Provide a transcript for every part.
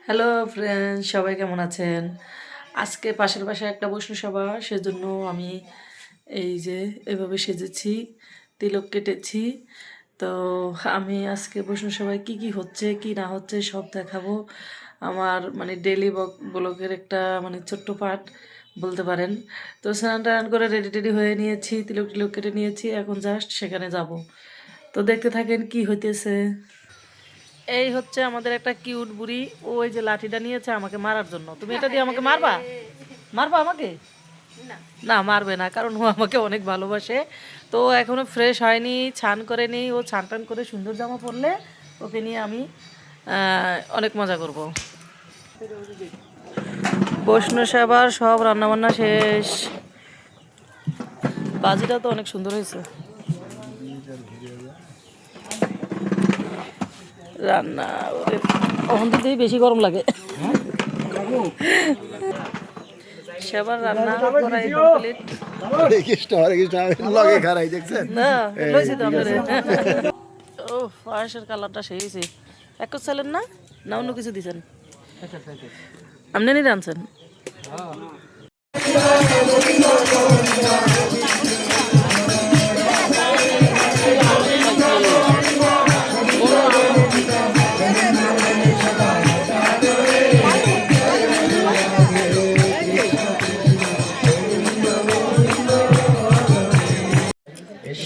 Hello friends, সবাই কেমন আছেন? আজকে পাশের বাসায় একটা বৈষ্ণব সভা, সেজন্য আমি এই যে এভাবে সেজেছি, তিলক কেটেছি। তো আমি আজকে বৈষ্ণব সভায় কী কী হচ্ছে কি না হচ্ছে সব দেখাবো। আমার মানে ডেলি ব্লগের একটা মানে ছোট্ট পার্ট বলতে পারেন। তো স্নান টান করে রেডি টেডি হয়ে নিয়েছি, তিলক টিলক কেটে নিয়েছি, এখন জাস্ট সেখানে যাব। তো দেখতে থাকেন কি হইতেছে। এই হচ্ছে আমাদের একটা কিউট বুড়ি, ওই যে লাঠিটা নিয়েছে আমাকে মারার জন্য। তুমি এটা দিয়ে আমাকে মারবা? মারবা আমাকে? না, মারবে না, কারণ ও আমাকে অনেক ভালোবাসে। তো এখনো ফ্রেশ হয়নি, ছান করে নেই। ও ছান টান করে সুন্দর জামা পরলে ওকে নিয়ে আমি অনেক মজা করব। বৈষ্ণব সেবার সব রান্নাবান্না শেষ। বাজিটা তো অনেক সুন্দর হয়েছে। রান্না ওখান থেকে বেশি গরম লাগে। সেবার রান্না করাই কমপ্লিট। হরে কৃষ্ণ হরে কৃষ্ণ লগে খারাই দেখছেন না লইছি তো আপনারে। ও পায়েসের কালারটা সেই হয়েছে। এক চালেন না, না অন্য কিছু দিছেন? আপনি নিয়ে আনছেন?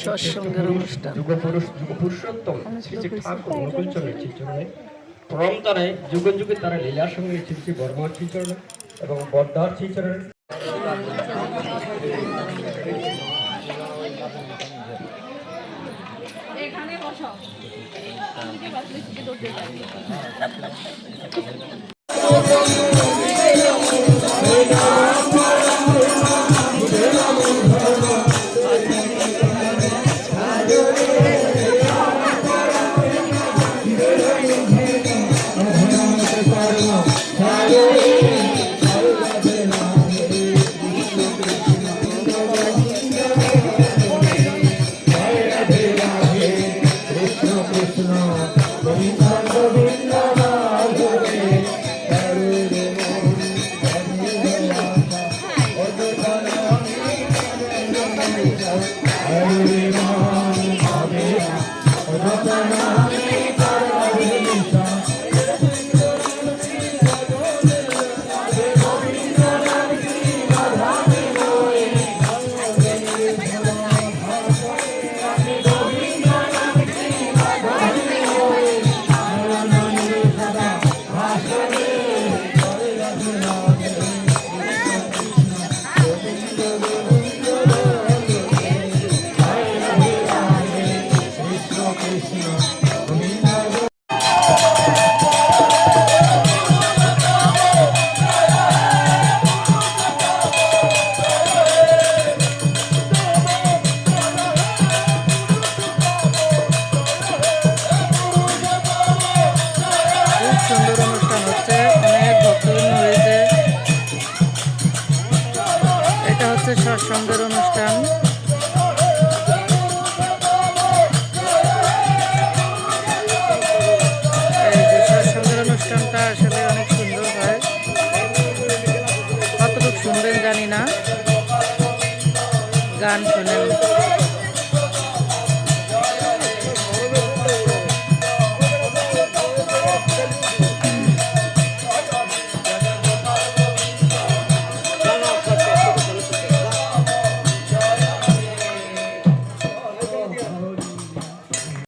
সৎসঙ্গের অনুষ্ঠান। যুগপুরুষোত্তম শ্রী শ্রী ঠাকুর অনুকূলচরণের শ্রীচরণে প্রণাম জানাই। যুগে যুগে তারা লীলার সঙ্গে শ্রী শ্রী বর্মার শ্রীচরণে এবং বদ্দার শ্রীচরণে। এখানে বসো। সুন্দর অনুষ্ঠান হচ্ছে, অনেক ভক্তবৃন্দ হয়েছে। এটা হচ্ছে সৎসঙ্গের অনুষ্ঠান। এই যে সৎসঙ্গের অনুষ্ঠানটা আসলে অনেক সুন্দর হয়। কতটুকু শুনবেন জানি না, গান শুনেন।